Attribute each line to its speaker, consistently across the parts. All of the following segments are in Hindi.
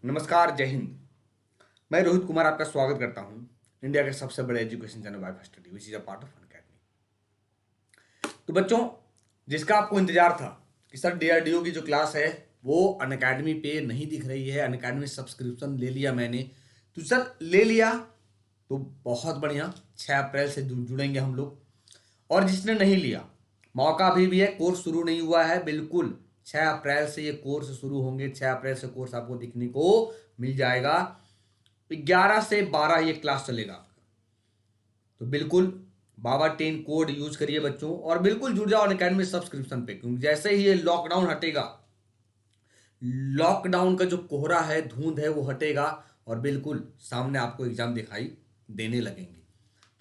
Speaker 1: नमस्कार, जय हिंद। मैं रोहित कुमार आपका स्वागत करता हूं इंडिया के सबसे बड़े education channel wife study which is a part of Unacademy. तो बच्चों, जिसका आपको इंतजार था कि सर डीआरडीओ की जो क्लास है वो अनअकैडमी पे नहीं दिख रही है, अनअकैडमी सब्सक्रिप्शन ले लिया मैंने, तो सर ले लिया तो बहुत बढ़िया। 6 अप्रैल से जुड़ेंगे हम लोग। और जिसने नहीं लिया, मौका अभी भी है, कोर्स शुरू नहीं हुआ है बिल्कुल। 6 अप्रैल से ये कोर्स शुरू होंगे। 6 अप्रैल से कोर्स आपको दिखने को मिल जाएगा। 11 से 12 ये क्लास चलेगा। तो बिल्कुल बाबा 10 कोड यूज करिए बच्चों, और बिल्कुल जुड़ जाओ अनअकैडमी सब्सक्रिप्शन पे, क्योंकि जैसे ही ये लॉकडाउन हटेगा, लॉकडाउन का जो कोहरा है, धुंध है, वो हटेगा और बिल्कुल सामने आपको एग्जाम दिखाई देने लगेंगे।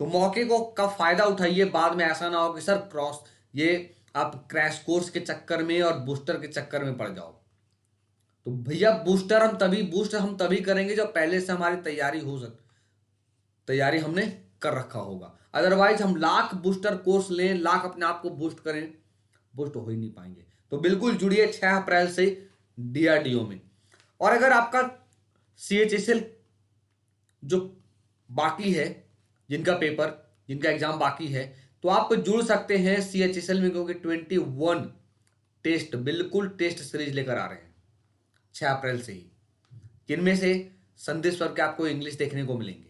Speaker 1: तो मौके को का फायदा उठाइए। बाद में ऐसा ना हो कि सर ये आप क्रैश कोर्स के चक्कर में और बूस्टर के चक्कर में पड़ जाओ। तो भैया बूस्ट हम तभी करेंगे जब पहले से हमारी तैयारी हमने कर रखा होगा। अदरवाइज हम लाख बूस्टर कोर्स लें, लाख अपने आप को बूस्ट करें, बूस्ट हो ही नहीं पाएंगे। तो बिल्कुल जुड़िए 6 अप्रैल से डीआरडीओ में। और अगर आपका सीएचएसएल जो बाकी है, जिनका एग्जाम बाकी है, तो आप जुड़ सकते हैं सीएचएसएल में, क्योंकि 21 टेस्ट, बिल्कुल टेस्ट सीरीज लेकर आ रहे हैं 6 अप्रैल से ही, जिनमें से संदेश स्वर के आपको इंग्लिश देखने को मिलेंगे।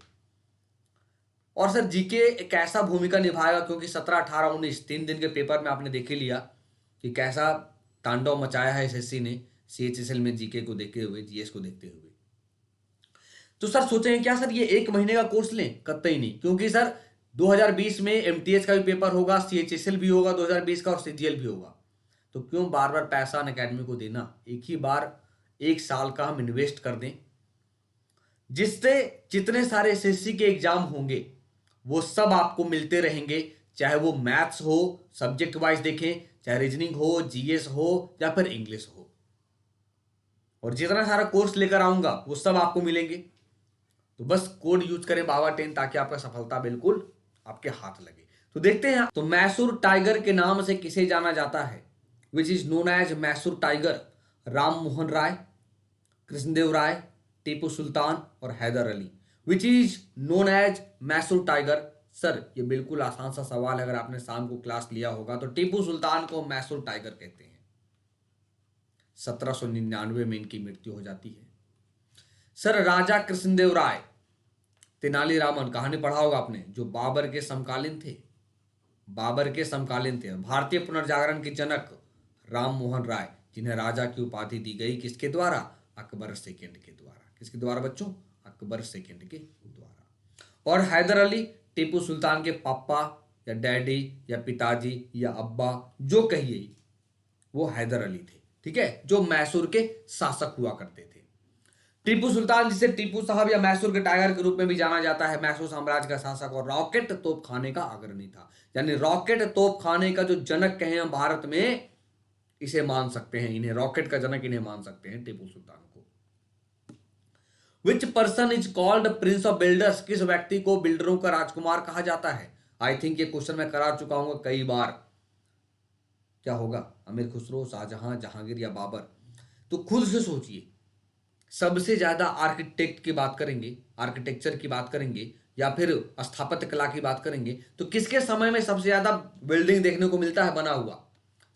Speaker 1: और सर जीके एक ऐसा भूमिका निभाएगा, क्योंकि 17, 18, 19 3 दिन के पेपर में आपने देख ही लिया कि कैसा तांडव मचाया है एसएससी ने सीएचएसएल में जीके को देखते हुए, जीएस को देखते हुए। तो सर सोचें क्या सर ये 1 महीने का कोर्स लें? कतई नहीं, क्योंकि सर 2020 में एमटीएस का भी पेपर होगा, सीएचएसएल भी होगा 2020 का, और सीजीएल भी होगा। तो क्यों बार बार पैसा अनअकैडमी को देना? एक ही बार 1 साल का हम इन्वेस्ट कर दें, जिससे जितने सारे एसएससी के एग्जाम होंगे वो सब आपको मिलते रहेंगे। चाहे वो मैथ्स हो, सब्जेक्ट वाइज देखें, चाहे रीजनिंग हो, जीएस हो, या फिर इंग्लिश हो, और जितना सारा कोर्स लेकर आऊंगा वो सब आपको मिलेंगे। तो बस कोड यूज करें बाबा 10, ताकि आपका सफलता बिल्कुल आपके हाथ लगे। तो देखते हैं। तो मैसूर टाइगर के नाम से किसे जाना जाता है? Which is known as Mysore tiger? Ram Mohan Roy, Krishnadeva Raya, Tipu Sultan और Hyder Ali. Which is known as Mysore tiger? Sir ये बिल्कुल आसान सा सवाल है, अगर आपने शाम को क्लास लिया होगा तो टीपू सुल्तान को मैसूर टाइगर कहते हैं। 1799 में इनकी मृत्यु हो जाती है। सर राजा कृष्णदेव राय, तेनालीरामन, कहानी पढ़ा होगा आपने, जो बाबर के समकालीन थे, भारतीय पुनर्जागरण के जनक राम मोहन राय, जिन्हें राजा की उपाधि दी गई किसके द्वारा? अकबर सेकेंड के द्वारा। किसके द्वारा बच्चों? अकबर सेकेंड के द्वारा। और हैदर अली टीपू सुल्तान के पापा या डैडी या पिताजी या अब्बा, जो कहिए, वो हैदर अली थे। ठीक है, जो मैसूर के शासक हुआ करते थे। टीपू सुल्तान, जिसे टीपू साहब या मैसूर के टाइगर के रूप में भी जाना जाता है, मैसूर साम्राज्य का शासक और रॉकेट तोप खाने का अग्रणी था। यानी रॉकेट तोप खाने का जो जनक कहें हम भारत में, इसे मान सकते हैं, इन्हें रॉकेट का जनक इन्हें मान सकते हैं, टीपू सुल्तान को। Which person is called Prince of builders? किस व्यक्ति को बिल्डरों का राजकुमार कहा जाता है? आई थिंक ये क्वेश्चन मैं करा चुका हूं कई बार। क्या होगा? अमीर खुसरो, शाहजहां, जहांगीर या बाबर? तो खुद से सोचिए। सबसे ज्यादा आर्किटेक्ट की बात करेंगे, आर्किटेक्चर की बात करेंगे, या फिर स्थापत्य कला की बात करेंगे, तो किसके समय में सबसे ज्यादा बिल्डिंग देखने को मिलता है बना हुआ?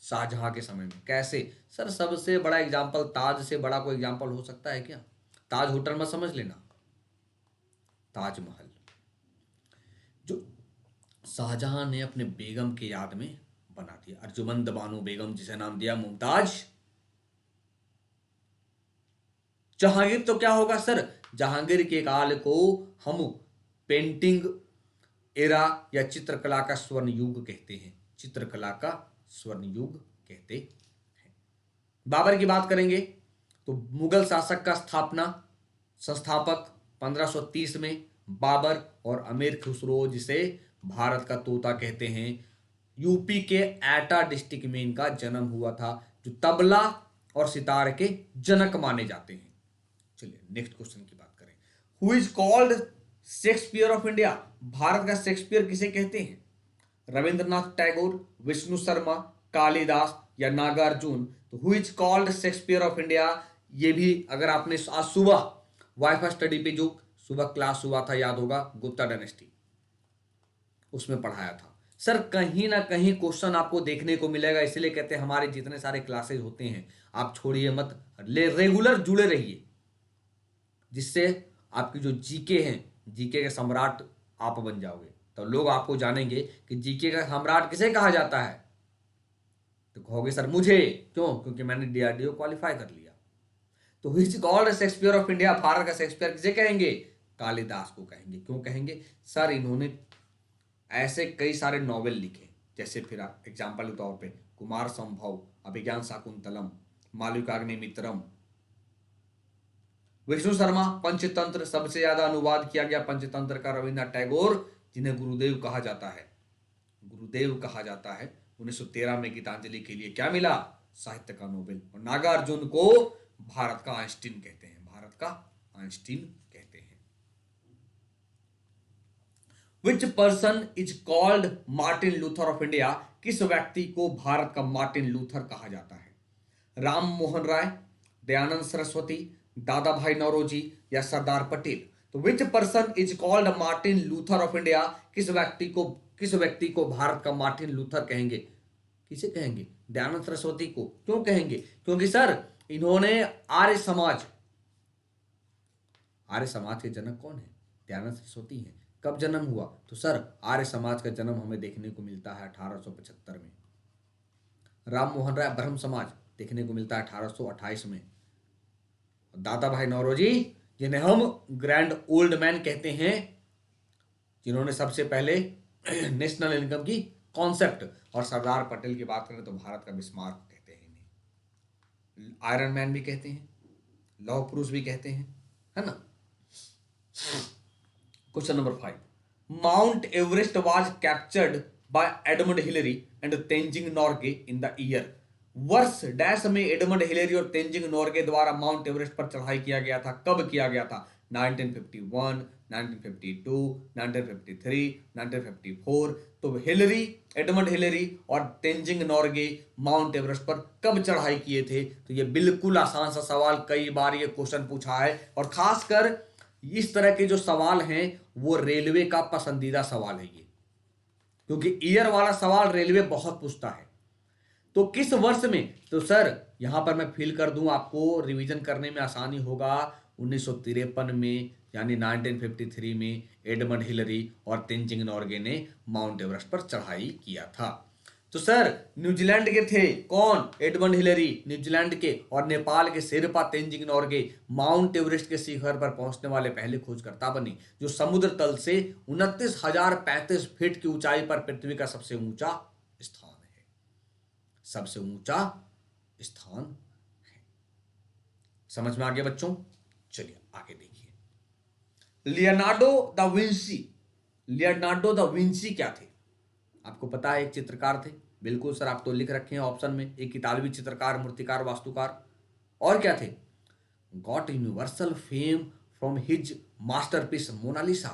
Speaker 1: शाहजहां के समय में। कैसे? सर सबसे बड़ा एग्जाम्पल, ताज से बड़ा कोई एग्जाम्पल हो सकता है क्या? ताज होटल मत समझ लेना, ताजमहल, जो शाहजहां ने अपने बेगम के याद में बना दिया। अर्जुमंद बानो बेगम, जिसे नाम दिया मुमताज। जहांगीर तो क्या होगा सर? जहांगीर के काल को हम पेंटिंग एरा या चित्रकला का स्वर्ण युग कहते हैं, चित्रकला का स्वर्ण युग कहते हैं। बाबर की बात करेंगे तो मुगल शासक का संस्थापक 1530 में बाबर, और अमीर खुसरो, जिसे भारत का तोता कहते हैं, यूपी के एटा डिस्ट्रिक्ट में इनका जन्म हुआ था, जो तबला और सितार के जनक माने जाते हैं। चलिए नेक्स्ट क्वेश्चन की बात करें। Who is called Shakespeare of India? Bharat का शेक्सपियर किसे कहते हैं? रविंद्रनाथ टैगोर, विष्णु शर्मा, कालिदास या नागार्जुन? तो who is called Shakespeare of India? ये भी अगर आपने आज सुबह वाईफाई स्टडी पे जो सुबह क्लास हुआ था, याद होगा, गुप्ता डायनेस्टी, उसमें पढ़ाया था। सर कहीं ना कहीं क्वेश्चन आपको देखने को मिलेगा, इसलिए कहते हैं हमारे जितने सारे क्लासेस होते हैं आप छोड़िए मत, रेगुलर जुड़े रहिए, जिससे आपकी जो जीके हैं, जीके के सम्राट आप बन जाओगे। तो लोग आपको जानेंगे कि जीके का सम्राट किसे कहा जाता है, तो कहोगे सर मुझे, क्यों? क्योंकि मैंने डीआरडीओ क्वालिफाई कर लिया। तो which God Shakespeare of India, Bharat का शेक्सपियर किसे कहेंगे? कालिदास को कहेंगे। क्यों कहेंगे? सर इन्होंने ऐसे कई सारे नॉवेल लिखे, जैसे फिर आप एग्जाम्पल के तौर पे कुमार संभव, अभिज्ञान शाकुंतलम, मालविकाग्निमित्रम, विष्णु शर्मा पंचतंत्र, सबसे ज्यादा अनुवाद किया गया पंचतंत्र का रविन्द्रनाथ टैगोर, जिन्हें गुरुदेव कहा जाता है, गुरुदेव कहा जाता है। 1913 में गीतांजलि के लिए क्या मिला? साहित्य का नोबेल। और नागार्जुन को भारत का आइंस्टीन कहते हैं, भारत का आइंस्टीन कहते हैं। Which person is called Martin Luther of India, किस व्यक्ति को भारत का मार्टिन लूथर कहा जाता है? राम मोहन राय, दयानंद सरस्वती, दादा भाई नौरोजी या सरदार पटेल? तो which person is called Martin Luther of India, किस व्यक्ति को भारत का मार्टिन लूथर कहेंगे? किसे कहेंगे? दयानंद सरस्वती को। क्यों कहेंगे? क्योंकि सर इन्होंने आर्य समाज के जनक कौन है? दयानंद सरस्वती हैं। कब जन्म हुआ? तो सर आर्य समाज का जन्म हमें देखने को मिलता है 1875 में। राम मोहन राय ब्रह्म समाज देखने को मिलता है 1828 में। दादा भाई नौरोजी, जिन्हें हम ग्रैंड ओल्ड मैन कहते हैं, जिन्होंने सबसे पहले नेशनल इनकम की कॉन्सेप्ट, और सरदार पटेल की बात करें तो भारत का बिस्मार्क कहते हैं इन्हें, आयरन मैन भी कहते हैं, लौह पुरुष भी कहते हैं, है ना। Question number 5, mount Everest was captured by Edmund Hillary and Tenzing Norgay in the year, वर्ष डैश में एडमंड हिलरी और तेंजिंग नॉर्गे द्वारा माउंट एवरेस्ट पर चढ़ाई किया गया था? कब किया गया था? 1951, 1952, 1953, 1954? तो एडमंड हिलरी और तेंजिंग नॉर्गे माउंट एवरेस्ट पर कब चढ़ाई किए थे? तो ये बिल्कुल आसान सा सवाल, कई बार ये क्वेश्चन पूछा है, और खासकर इस तरह के जो सवाल हैं वो रेलवे का पसंदीदा सवाल है ये, क्योंकि ईयर वाला सवाल रेलवे बहुत पूछता है। तो किस वर्ष में? तो सर यहां पर मैं फील कर दूं, आपको रिवीजन करने में आसानी होगा। 1953 में, यानी 1953 में एडमंड हिलरी और तेंजिंग नॉर्गे ने माउंट एवरेस्ट पर चढ़ाई किया था। तो सर न्यूजीलैंड के थे कौन? एडमंड हिलरी न्यूजीलैंड के, और नेपाल के शेरपा तेंजिंग नॉर्गे माउंट एवरेस्ट के शिखर पर पहुंचने वाले पहले खोजकर्ता बने, जो समुद्र तल से 29,035 फीट की ऊंचाई पर पृथ्वी का सबसे ऊंचा स्थान है, सबसे ऊंचा स्थान है। समझ में आ गया बच्चों? चलिए आगे देखिए। लियोनार्डो द विंसी क्या थे? आपको पता है एक चित्रकार थे, बिल्कुल सर, आप तो लिख रखे हैं ऑप्शन में, एक इतालवी चित्रकार, मूर्तिकार, वास्तुकार। और क्या थे? Got universal fame from his masterpiece Mona Lisa.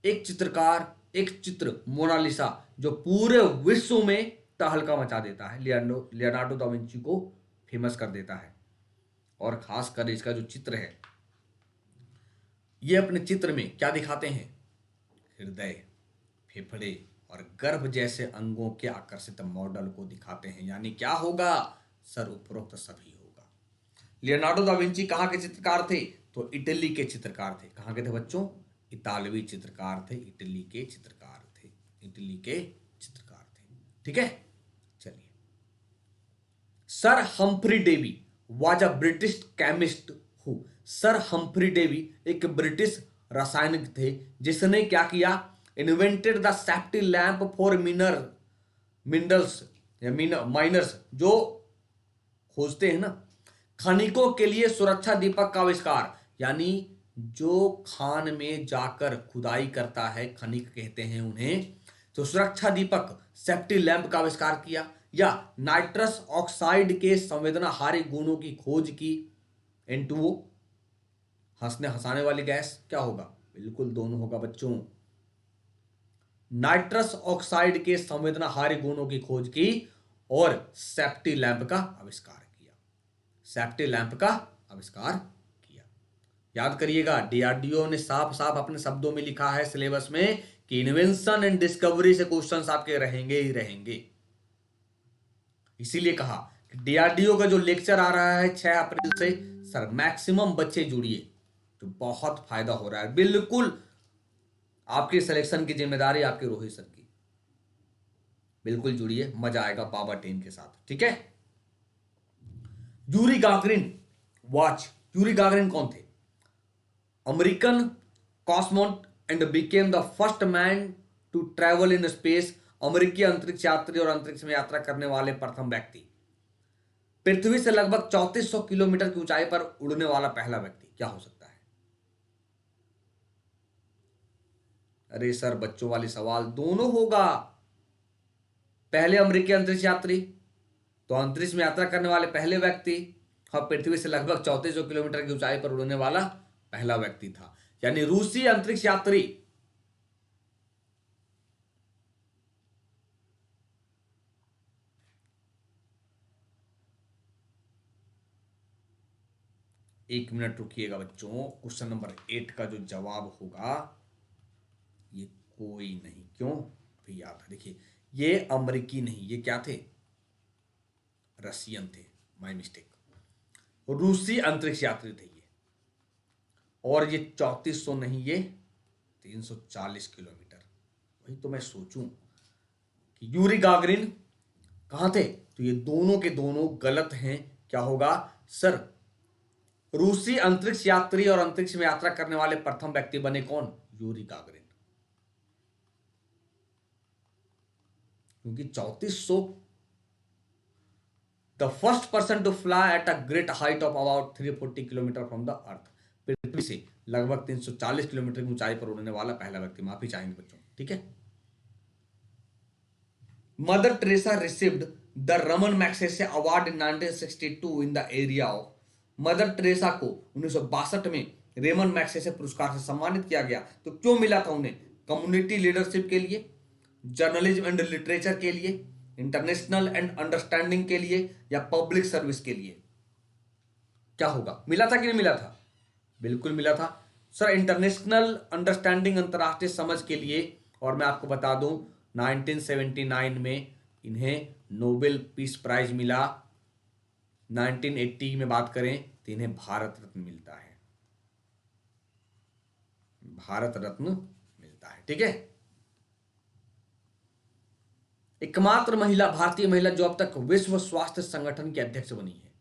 Speaker 1: एक चित्रकार, एक चित्र मोनालिसा जो पूरे विश्व में तहलका मचा देता है, लियोनार्डो दा विंची को फेमस कर देता है। और खासकर इसका जो चित्र है, ये अपने चित्र में क्या दिखाते हैं? हृदय, फेफड़े और गर्भ जैसे अंगों के आकर्षित मॉडल को दिखाते हैं। यानी क्या होगा सर? उपरोक्त सभी होगा। लियोनार्डो दा विंची कहाँ के चित्रकार थे? तो इटली के चित्रकार थे। कहाँ के थे बच्चों? इतालवी चित्रकार थे, इटली के चित्रकार थे, इटली के चित्रकार थे। ठीक है, चलिए। Sir Humphry Davy was a British chemist who. Sir Humphry Davy एक ब्रिटिश रासायनिक थे जिसने क्या किया? Invented the safety lamp for minerals या माइनर्स, जो खोजते हैं ना, खनिकों के लिए सुरक्षा दीपक का आविष्कार। यानी जो खान में जाकर खुदाई करता है, खनिक कहते हैं उन्हें, तो सुरक्षा दीपक, सेफ्टी लैंप का आविष्कार किया। या नाइट्रस ऑक्साइड के संवेदनाहारी गुणों की खोज की। N2O, हंसने हंसाने वाली गैस, क्या होगा? बिल्कुल दोनों होगा बच्चों। नाइट्रस ऑक्साइड के संवेदनाहारी गुणों की खोज की और सेफ्टी लैंप का आविष्कार किया, सेफ्टी लैंप का आविष्कार किया। याद करिएगा, डीआरडीओ ने साफ साफ अपने शब्दों में लिखा है सिलेबस में कि इन्वेंशन एंड डिस्कवरी से क्वेश्चंस आपके रहेंगे ही रहेंगे। इसीलिए कहा कि डीआरडीओ का जो लेक्चर आ रहा है 6 अप्रैल से, सर मैक्सिमम बच्चे जुड़िए, तो बहुत फायदा हो रहा है। बिल्कुल आपके सिलेक्शन की जिम्मेदारी आपके रोहित सर की। बिल्कुल जुड़िए, मजा आएगा पावर 10 के साथ, ठीक है। Yuri Gagarin watch. Yuri Gagarin कौन थे? American cosmonaut and became the first man to travel in space. अमेरिकी अंतरिक्ष यात्री और अंतरिक्ष में यात्रा करने वाले प्रथम व्यक्ति। पृथ्वी से लगभग 3400 किलोमीटर की ऊंचाई पर उड़ने वाला पहला व्यक्ति क्या हो सकता है? अरे सर, बच्चों वाली सवाल दोनों होगा। पहले अमेरिकी अंतरिक्ष यात्री, तो अंतरिक्ष में यात्रा करने वाले पहले व्यक्ति, और पृथ्वी से लगभग 3400 किलोमीटर की ऊंचाई पर उड़ने वाला पहला व्यक्ति था, यानी रूसी अंतरिक्ष यात्री। एक मिनट रुकिएगा बच्चों, क्वेश्चन नंबर 8 का जो जवाब होगा ये कोई नहीं, क्यों भी याद है। देखिए, ये अमेरिकी नहीं, ये क्या थे? रशियन थे, माय मिस्टेक। रूसी अंतरिक्ष यात्री थे ये, और ये 3400 नहीं, ये 340 किलोमीटर। वही तो मैं सोचूं कि यूरी गागरिन कहां थे, तो ये दोनों के दोनों गलत हैं। क्या होगा सर? रूसी अंतरिक्ष यात्री और अंतरिक्ष में यात्रा करने वाले प्रथम व्यक्ति बने कौन? Yuri Gagarin. क्योंकि 3400, the first person to fly at a great height of about 340 kilometre from the earth. पृथ्वी से लगभग 340 किलोमीटर की ऊंचाई पर उड़ने वाला पहला व्यक्ति। माफी चाहेंगे बच्चों, ठीक है। Mother Teresa received the Raman Magsaysay award in 1962 in the area of. Mother Teresa को 1962 में रेमन मैग्सेसे पुरस्कार से सम्मानित किया गया। तो क्यों मिला था उन्हें? कम्युनिटी लीडरशिप के लिए, जर्नलिज्म एंड लिटरेचर के लिए, इंटरनेशनल एंड अंडरस्टैंडिंग के लिए, या पब्लिक सर्विस के लिए? क्या होगा? मिला था कि नहीं मिला था? बिल्कुल मिला था सर। इंटरनेशनल अंडरस्टैंडिंग, अंतरराष्ट्रीय समझ के लिए। और मैं आपको बता दूं 1979 में इन्हें नोबेल पीस प्राइज मिला। 1980 में बात करें तो इन्हें भारत रत्न मिलता है। भारत रत्न मिलता है, ठीक है। एकमात्र महिला, भारतीय महिला जो अब तक विश्व स्वास्थ्य संगठन की अध्यक्ष बनी है।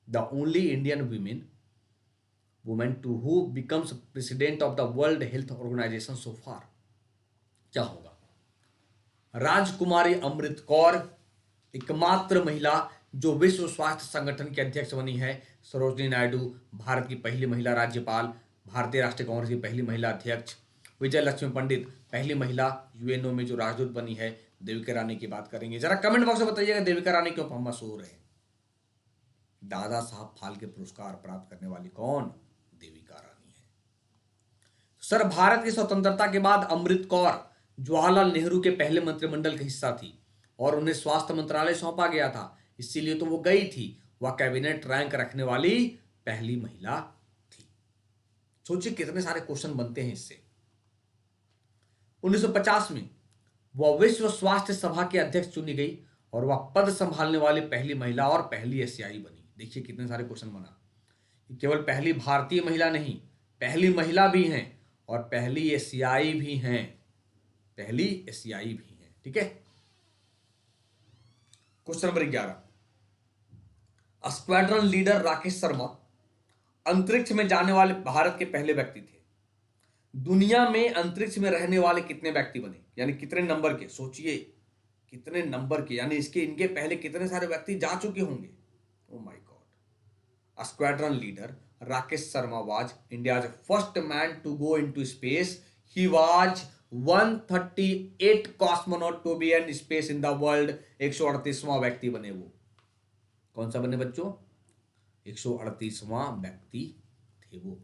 Speaker 1: The only Indian women to who becomes president of the world health organisation so far. क्या होगा? राजकुमारी अमृत कौर, एकमात्र महिला जो विश्व स्वास्थ्य संगठन की अध्यक्ष बनी है। सरोजिनी नायडू, भारत की पहली महिला राज्यपाल। भारतीय राष्ट्रीय कांग्रेस की पहली महिला अध्यक्ष। विजय लक्ष्मी पंडित, पहली महिला यूएनओ में जो राजदूत बनी है। देविका रानी की बात करेंगे। जरा कमेंट बॉक्स में बताइएगा देविका रानी क्यों मशहूर है। दादा साहब फाल्के पुरस्कार प्राप्त करने वाली कौन? देविका रानी है। सर, भारत की स्वतंत्रता के बाद अमृत कौर जवाहरलाल नेहरू के पहले मंत्रिमंडल का हिस्सा थी और उन्हें स्वास्थ्य मंत्रालय सौंपा गया था, इसीलिए तो वो गई थी। वह कैबिनेट रैंक रखने वाली पहली महिला थी। सोचिए कितने सारे क्वेश्चन बनते हैं इससे। 1950 में वह विश्व स्वास्थ्य सभा के अध्यक्ष चुनी गई और वह पद संभालने वाली पहली महिला और पहली एशियाई बनी। देखिए कितने सारे क्वेश्चन बना। केवल पहली भारतीय महिला नहीं, पहली महिला भी हैं और पहली एशियाई भी हैं। पहली एशियाई भी हैं, ठीक है। Question number 11, squadron leader Rakesh Sharma अंतरिक्ष में जाने वाले भारत के पहले व्यक्ति थे। दुनिया में अंतरिक्ष में रहने वाले कितने व्यक्ति बने, यानी कितने नंबर के? सोचिए कितने नंबर के, यानी इनके पहले कितने सारे व्यक्ति जा चुके होंगे। Oh my god. Squadron leader Rakesh Sharma was India's first man to go into space. He was 138 cosmonaut to be in space in the world. 138वां व्यक्ति बने वो। कौन सा बने बच्चों? 138वां व्यक्ति थे वो।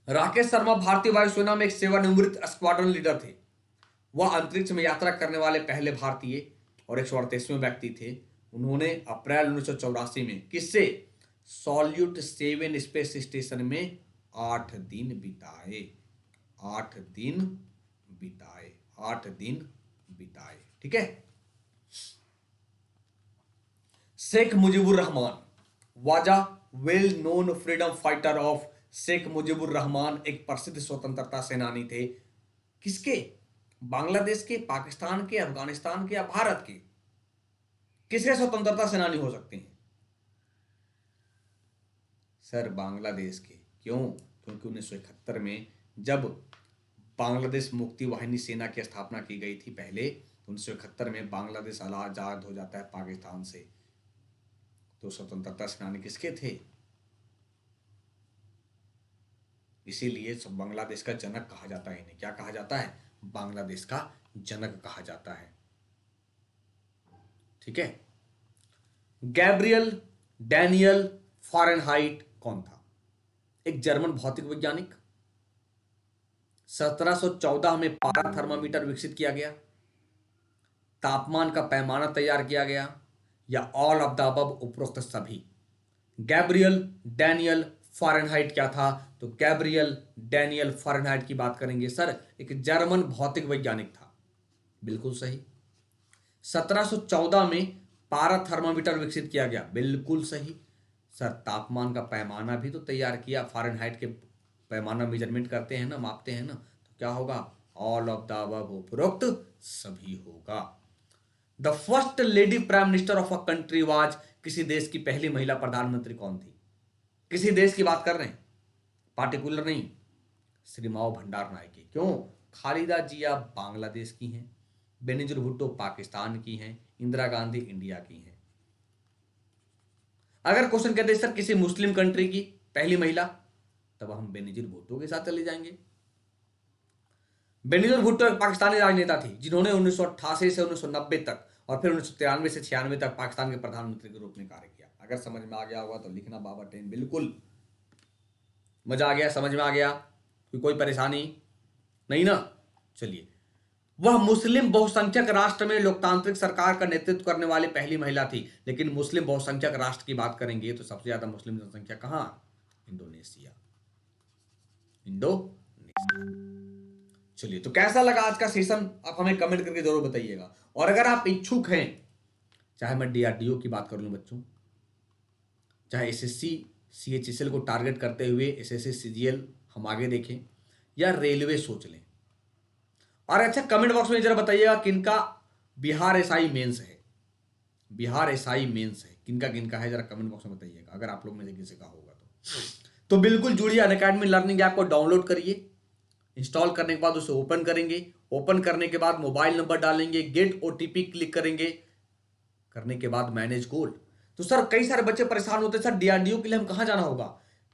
Speaker 1: राकेश शर्मा भारतीय वायुसेना में एक सेवानिवृत्त स्क्वाड्रन लीडर थे। वह अंतरिक्ष में यात्रा करने वाले पहले भारतीय और 138वें व्यक्ति थे। उन्होंने अप्रैल 1984 में किससे? सॉल्यूट 7 स्पेस स्टेशन में 8 दिन बिताए, 8 दिन बिताए, 8 दिन बिताए। ठीक है। Sheikh Mujibur Rahman was a well known freedom fighter of. Sheikh Mujibur Rahman एक प्रसिद्ध स्वतंत्रता सेनानी थे। किसके? बांग्लादेश के, पाकिस्तान के, अफगानिस्तान के या भारत के? किसके स्वतंत्रता सेनानी हो सकते हैं? सर बांग्लादेश के। क्यों? क्योंकि 1971 में जब बांग्लादेश मुक्ति वाहिनी सेना की स्थापना की गई थी पहले, 1971 में बांग्लादेश आजाद हो जाता है पाकिस्तान से। तो स्वतंत्रता सेनानी किसके थे? इसीलिए बांग्लादेश का जनक कहा जाता है इन्हें। क्या कहा जाता है? बांग्लादेश का जनक कहा जाता है। ठीक है। गैब्रियल डैनियल फारेनहाइट कौन था? एक जर्मन भौतिक वैज्ञानिक। 1714 में पारा थर्मामीटर विकसित किया गया, तापमान का पैमाना तैयार किया गया, या ऑल ऑफ द अबव, उपरोक्त सभी? गैब्रियल डैनियल फारेनहाइट क्या था? तो गैब्रियल डैनियल फारेनहाइट की बात करेंगे सर, एक जर्मन भौतिक वैज्ञानिक था। बिल्कुल सही। 1714 में पारा थर्मामीटर विकसित किया गया। बिल्कुल सही। सर तापमान का पैमाना भी तो तैयार किया। फारेनहाइट के पैमाना मेजरमेंट करते हैं ना, मापते हैं ना, तो क्या होगा? ऑल ऑफ द अबव, उपरोक्त सभी होगा। The first lady prime minister of a country was. किसी देश की पहली महिला प्रधानमंत्री कौन थी? किसी देश की बात कर रहे हैं, पार्टिकुलर नहीं। श्रीमाओ भंडार नायके। क्यों? खालिदा जिया बांग्लादेश की हैं, बेनजीर भुट्टो पाकिस्तान की हैं, इंदिरा गांधी इंडिया की हैं। अगर क्वेश्चन कहते हैं सर किसी मुस्लिम कंट्री की पहली महिला, तब हम बेनजीर भुट्टो के साथ चले जाएंगे। बेनजीर भुट्टो एक पाकिस्तानी राजनेता थी जिन्होंने 1988 से 1990 तक और फिर 1993 से 96 तक पाकिस्तान के प्रधानमंत्री के रूप में कार्य किया। अगर समझ में आ गया होगा तो लिखना बाबा 10। बिल्कुल मजा आ गया? समझ में आ गया? कोई परेशानी नहीं ना? चलिए, वह मुस्लिम बहुसंख्यक राष्ट्र में लोकतांत्रिक सरकार का नेतृत्व करने वाली पहली महिला थी। लेकिन मुस्लिम बहुसंख्यक राष्ट्र की बात करेंगे तो सबसे ज्यादा मुस्लिम जनसंख्या कहां? इंडोनेशिया। इंडोनेशिया। चलिए, तो कैसा लगा आज का सेशन? आप हमें कमेंट करके जरूर बताइएगा। और अगर आप इच्छुक हैं, चाहे मैं डीआरडीओ की बात कर लूं बच्चों, चाहे एसएससी सीएचएसएल को टारगेट करते हुए एसएससी सीजीएल हम आगे देखें, या रेलवे सोच लें। और अच्छा कमेंट बॉक्स में जरा बताइएगा किनका बिहार एसआई मेंस है। बिहार एसआई मेंस है किनका है, जरा कमेंट बॉक्स में बताइएगा अगर आप लोग में से किसी का होगा तो बिल्कुल जुड़िए। अनअकैडमी लर्निंग ऐप को डाउनलोड करिए। इंस्टॉल करने के बाद उसे ओपन करेंगे। ओपन करने के बाद मोबाइल नंबर डालेंगे, गेट ओटीपी क्लिक करेंगे, करने के बाद मैनेज गोल। तो सर कई सारे बच्चे परेशान होते हैं, सर डीआरडीओ के लिए हम कहां जाना होगा?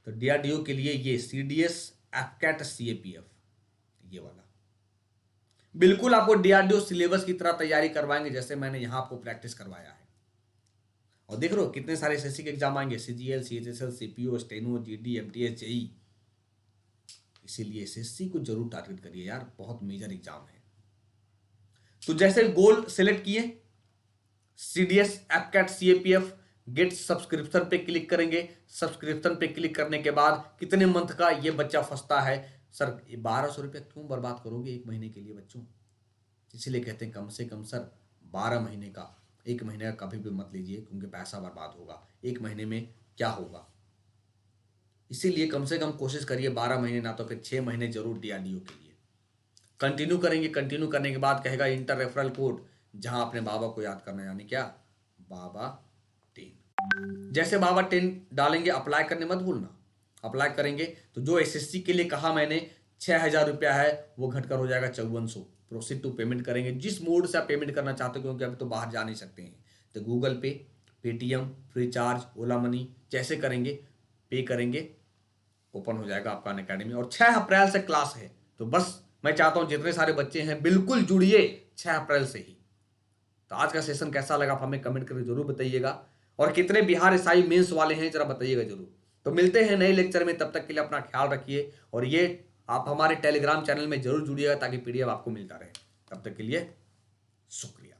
Speaker 1: तो डीआरडीओ के लिए ये सीडीएस एफकैट सीएपीएफ, ये वाला बिल्कुल आपको डीआरडीओ सिलेबस की तरह तैयारी करवाएंगे जैसे मैंने यहां आपको प्रैक्टिस करवाया है। और देख रहे हो कितने सारे एसएससी के एग्जाम आएंगे, CGL, CHSL, CPO, steno, GD, MTS, JE. इसीलिए एसएससी को जरूर टारगेट करिए यार, बहुत मेजर एग्जाम है। तो जैसे गोल सिलेक्ट किए, CDS AFCAT CAPF, get subscription पे क्लिक करेंगे। सब्सक्रिप्शन पे क्लिक करने के बाद कितने मंथ का ये बच्चा फंसता है? सर 1200 रुपये क्यों बर्बाद करोगे एक महीने के लिए बच्चों? इसीलिए कहते हैं कम से कम सर 12 महीने का, एक महीने का कभी भी मत लीजिए क्योंकि पैसा बर्बाद होगा। एक महीने में क्या होगा? इसीलिए कम से कम कोशिश करिए 12 महीने, ना तो फिर 6 महीने जरूर डीआरडीओ के लिए कंटिन्यू करेंगे। कंटिन्यू करने के बाद कहेगा इंटर रेफरल कोड, जहां अपने बाबा को याद करना, यानी क्या? बाबा 10। जैसे बाबा 10 डालेंगे, अप्लाई करने मत भूलना। अप्लाई करेंगे तो जो एसएससी के लिए कहा मैंने 6000 रुपया है, वो घटकर हो जाएगा 5400। प्रोसीड टू पेमेंट करेंगे, जिस मोड से आप पेमेंट करना चाहते हो, क्योंकि अभी तो बाहर जा नहीं सकते हैं। तो गूगल पे, पेटीएम, फ्रीचार्ज, ओला मनी, जैसे करेंगे पे करेंगे, ओपन हो जाएगा आपका अनअकैडमी। और 6 अप्रैल से क्लास है। तो बस मैं चाहता हूं जितने सारे बच्चे हैं बिल्कुल जुड़िए 6 अप्रैल से ही। तो आज का सेशन कैसा लगा आप हमें कमेंट करके जरूर बताइएगा। और कितने बिहार एसआई मेंस वाले हैं जरा बताइएगा जरूर। तो मिलते हैं नए लेक्चर में, तब तक के लिए अपना ख्याल रखिए। और ये आप हमारे टेलीग्राम चैनल में जरूर जुड़िएगा ताकि पीडीएफ आपको मिलता रहे। तब तक के लिए शुक्रिया।